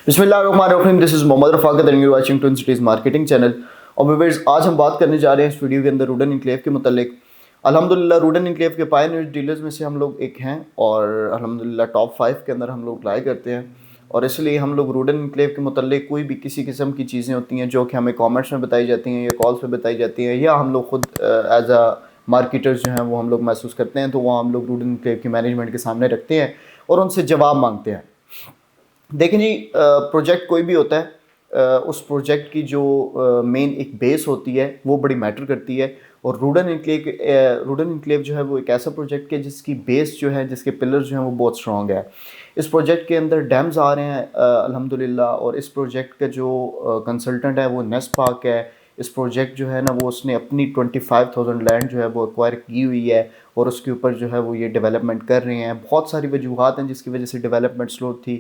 बिस्मिल्लाहिर्रहमानिर्रहीम, this is Mohammad Rafaqat and you are watching twin cities marketing channel. और viewers, आज हम बात करने जा रहे हैं इस वीडियो के अंदर रूडन एनक्लेव के मुतालिक। अल्हम्दुलिल्लाह रूडन एनक्लेव के पायनियर डीलर्स में से हम लोग एक हैं और अल्हम्दुलिल्लाह टॉप 5 के अंदर हम लोग लाया करते हैं। और इसलिए हम लोग रूडन एनक्लेव के मुतालिक कोई भी किसी किस्म की चीज़ें होती हैं जो कि हमें कमेंट्स में बताई जाती हैं या कॉल्स पे बताई जाती हैं या हम लोग खुद एज अ मार्केटर्स जो हैं वो हम लोग महसूस करते हैं, तो वो हम लोग रूडन एनक्लेव की मैनेजमेंट के सामने रखते हैं और उनसे जवाब मांगते हैं। देखें जी, प्रोजेक्ट कोई भी होता है, उस प्रोजेक्ट की जो मेन एक बेस होती है वो बड़ी मैटर करती है। और रूडन एनक्लेव जो है वो एक ऐसा प्रोजेक्ट है जिसकी बेस जो है, जिसके पिलर्स जो हैं वो बहुत स्ट्रॉन्ग है। इस प्रोजेक्ट के अंदर डैम्स आ रहे हैं अल्हम्दुलिल्लाह, और इस प्रोजेक्ट का जो कंसल्टेंट है वो नेस्पाक है। इस प्रोजेक्ट जो है ना वो उसने अपनी 25,000 लैंड जो है वो एक्वायर की हुई है और उसके ऊपर जो है वो ये डेवलपमेंट कर रहे हैं। बहुत सारी वजूहात हैं जिसकी वजह से डेवलपमेंट स्लो थी।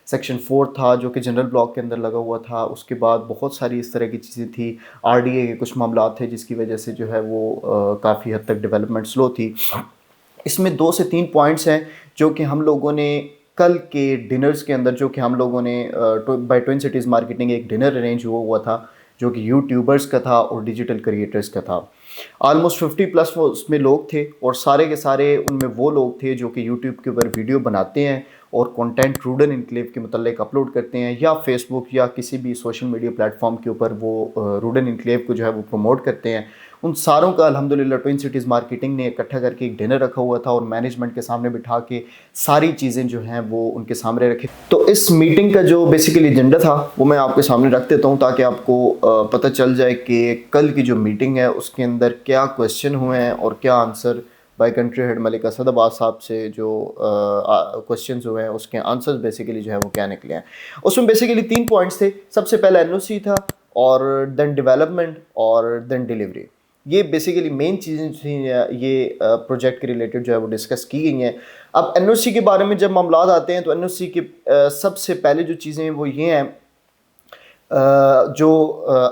सेक्शन 4 था जो कि जनरल ब्लॉक के अंदर लगा हुआ था। उसके बाद बहुत सारी इस तरह की चीज़ें थी, आरडीए के कुछ मामला थे जिसकी वजह से जो है वो काफ़ी हद तक डेवलपमेंट स्लो थी। इसमें 2 से 3 पॉइंट्स हैं जो कि हम लोगों ने कल के डिनर्स के अंदर, जो कि हम लोगों ने बाय ट्विन सिटीज़ मार्केटिंग एक डिनर अरेंज हुआ था जो कि यूट्यूबर्स का था और डिजिटल क्रिएटर्स का था। ऑलमोस्ट 50 प्लस वो उसमें लोग थे और सारे के सारे उनमें वो लोग थे जो कि यूट्यूब के ऊपर वीडियो बनाते हैं और कंटेंट रूडन एनक्लेव के मतलब अपलोड करते हैं, या फेसबुक या किसी भी सोशल मीडिया प्लेटफॉर्म के ऊपर वो रूडन एनक्लेव को जो है वो प्रमोट करते हैं। उन सारों का अल्हम्दुलिल्लाह ट्विन सिटीज़ मार्केटिंग ने इकट्ठा करके एक डिनर रखा हुआ था और मैनेजमेंट के सामने बिठा के सारी चीज़ें जो हैं वो उनके सामने रखी। तो इस मीटिंग का जो बेसिकली एजेंडा था वो मैं आपके सामने रख देता हूँ ताकि आपको पता चल जाए कि कल की जो मीटिंग है उसके अंदर क्या क्वेश्चन हुए हैं और क्या answer by country head Malik Asad Abbas साहब से जो क्वेश्चन हुए हैं उसके आंसर्स बेसिकली जो है वो क्या निकले हैं। उसमें बेसिकली 3 पॉइंट्स थे। सबसे पहला एनओसी था, और देन डेवलपमेंट, और देन डिलीवरी। ये बेसिकली मेन चीज़ें थी ये प्रोजेक्ट के रिलेटेड जो है वो डिस्कस की गई हैं। अब एनओसी के बारे में जब मामलात आते हैं तो एनओसी के सबसे पहले जो चीज़ें हैं वो ये हैं, जो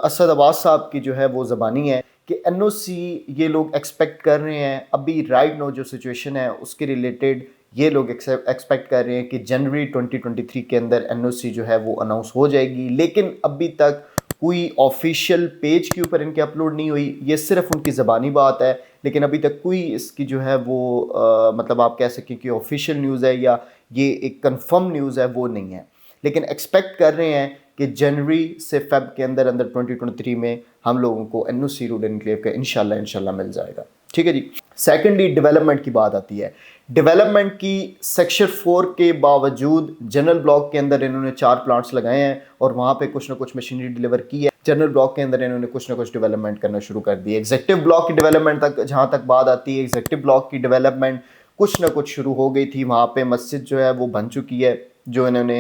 असद अब्बास साहब की जो है वो ज़बानी है कि एनओसी ये लोग एक्सपेक्ट कर रहे हैं अभी राइट नो जो सिचुएशन है उसके रिलेटेड, ये लोग एक्सपेक्ट कर रहे हैं कि जनवरी 2023 के अंदर एनओसी जो है वो अनाउंस हो जाएगी। लेकिन अभी तक कोई ऑफिशियल पेज के ऊपर इनके अपलोड नहीं हुई, ये सिर्फ उनकी ज़बानी बात है। लेकिन अभी तक कोई इसकी जो है वो मतलब आप कह सकें कि ऑफिशियल न्यूज़ है या ये एक कंफर्म न्यूज़ है, वो नहीं है। लेकिन एक्सपेक्ट कर रहे हैं कि जनवरी से फेब के अंदर 2023 में हम लोगों को एनओसी रूडन एनक्लेव का इंशाल्लाह मिल जाएगा। ठीक है जी। सेकेंडली डेवलपमेंट की बात आती है। डेवलपमेंट की सेक्शन 4 के बावजूद जनरल ब्लॉक के अंदर इन्होंने 4 प्लांट्स लगाए हैं और वहाँ पे कुछ ना कुछ मशीनरी डिलीवर की है। जनरल ब्लॉक के अंदर इन्होंने कुछ ना कुछ डेवलपमेंट करना शुरू कर दी है। एग्जीक्यूटिव ब्लॉक की डेवलपमेंट तक जहाँ तक बात आती है, एग्जीक्यूटिव ब्लॉक की डेवलपमेंट कुछ ना कुछ शुरू हो गई थी। वहाँ पे मस्जिद जो है वो बन चुकी है जो इन्होंने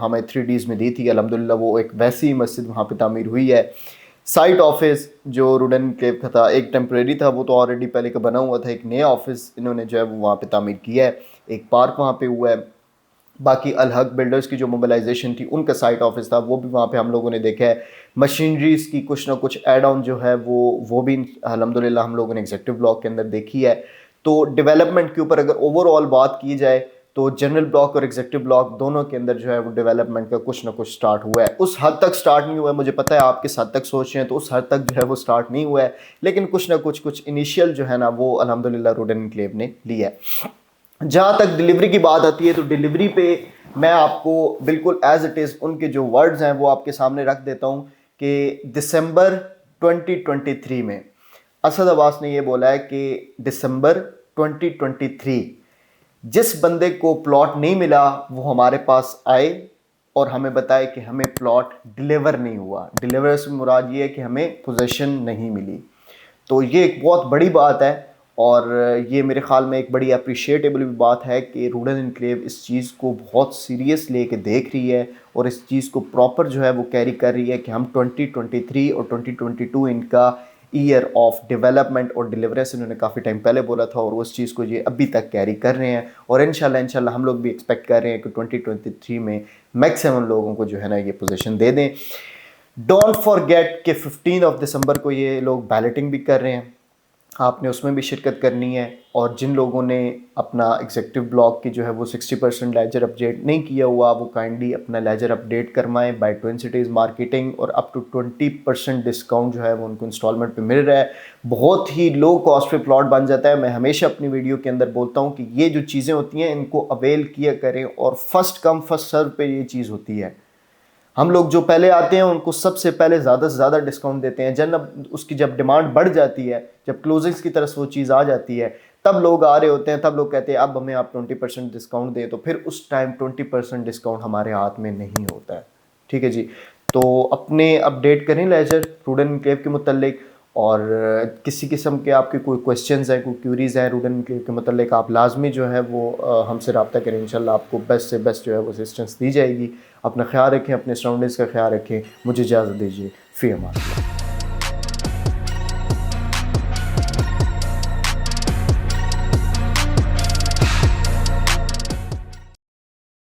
हमें 3Ds में दी थी। अल्हम्दुलिल्लाह वो एक वैसी मस्जिद वहाँ पे तामीर हुई है। साइट ऑफिस जो रूडन एनक्लेव का था, एक टेम्परेरी था, वो तो ऑलरेडी पहले का बना हुआ था। एक नया ऑफिस इन्होंने जो है वो वहाँ पे तामीर किया है। एक पार्क वहाँ पे हुआ है। बाकी अलहक बिल्डर्स की जो मोबिलाइजेशन थी उनका साइट ऑफिस था, वो भी वहाँ पे हम लोगों ने देखा है। मशीनरीज की कुछ ना कुछ एड ऑन जो है वो भी अल्हम्दुलिल्लाह हम लोगों ने एग्जीक्यूटिव ब्लॉक के अंदर देखी है। तो डेवलपमेंट के ऊपर अगर ओवरऑल बात की जाए तो जनरल ब्लॉक और एग्जीक्यूटिव ब्लॉक दोनों के अंदर जो है वो डेवलपमेंट का कुछ ना कुछ स्टार्ट हुआ है। उस हद तक स्टार्ट नहीं हुआ है, मुझे पता है आप किस हद तक सोच रहे हैं, तो उस हद तक जो है वो स्टार्ट नहीं हुआ है। लेकिन कुछ ना कुछ इनिशियल जो है ना वो अल्हम्दुलिल्लाह रूडन एनक्लेव ने लिया है। जहाँ तक डिलीवरी की बात आती है तो डिलीवरी पे मैं आपको बिल्कुल एज इट इज़ उनके जो वर्ड्स हैं वो आपके सामने रख देता हूँ कि दिसंबर 2023 में असद अब्बास ने ये बोला है कि दिसंबर 2023 जिस बंदे को प्लॉट नहीं मिला वो हमारे पास आए और हमें बताए कि हमें प्लॉट डिलीवर नहीं हुआ। डिलीवर से मुराद ये है कि हमें पोजीशन नहीं मिली। तो ये एक बहुत बड़ी बात है और ये मेरे ख्याल में एक बड़ी अप्रिशिएटेबल भी बात है कि रूडन एनक्लेव इस चीज़ को बहुत सीरियस लेके देख रही है और इस चीज़ को प्रॉपर जो है वो कैरी कर रही है कि हम 2023 और 2022 इनका ईयर ऑफ डेवलपमेंट और डिलीवरेंस इन्होंने काफ़ी टाइम पहले बोला था और उस चीज़ को ये अभी तक कैरी कर रहे हैं। और इंशाल्लाह हम लोग भी एक्सपेक्ट कर रहे हैं कि 2023 में मैक्सिमम लोगों को जो है ना ये पोजीशन दे दें। डोंट फॉरगेट कि 15 दिसंबर को ये लोग बैलेटिंग भी कर रहे हैं آپ نے اس میں بھی شرکت کرنی ہے، اور جن لوگوں نے اپنا ایگزیکٹو بلاگ کی جو ہے وہ 60% لیجر اپڈیٹ نہیں کیا ہوا، وہ کائنڈلی اپنا لیجر اپڈیٹ کروائیں بائی ٹوئن سٹیز مارکیٹنگ، اور اپ ٹو 20% ڈسکاؤنٹ جو ہے وہ ان کو انسٹالمنٹ پہ مل رہا ہے. بہت ہی لو کاسٹ پہ پلاٹ بن جاتا ہے. میں ہمیشہ اپنی ویڈیو کے اندر بولتا ہوں کہ یہ جو چیزیں ہوتی ہیں ان کو اویل کیا کریں، اور فرسٹ کم فرسٹ سرو پہ یہ چیز ہوتی ہے. ہم لوگ جو پہلے آتے ہیں ان کو سب سے پہلے زیادہ سے زیادہ ڈسکاؤنٹ دیتے ہیں. جب اس کی جب ڈیمانڈ بڑھ جاتی ہے، جب کلوزنگس کی طرف وہ چیز آ جاتی ہے، تب لوگ آ رہے ہوتے ہیں، تب لوگ کہتے ہیں اب ہمیں آپ 20% ڈسکاؤنٹ دیں، تو پھر اس ٹائم 20% ڈسکاؤنٹ ہمارے ہاتھ میں نہیں ہوتا ہے. ٹھیک ہے جی. تو اپنے اپڈیٹ کریں لیجر روڈن انکلیو کے متعلق، اور کسی قسم کے آپ کے کوئی کویسچنز ہیں، کوئی کیوریز ہیں روڈن انکلیو کے متعلق، آپ لازمی جو ہے وہ ہم سے رابطہ کریں. انشاءاللہ آپ کو بیسٹ سے بیسٹ جو ہے وہ اسسٹنس دی جائے گی. اپنا خیال رکھیں، اپنے سراؤنڈنگز کا خیال رکھیں. مجھے اجازت دیجیے. فی امان اللہ.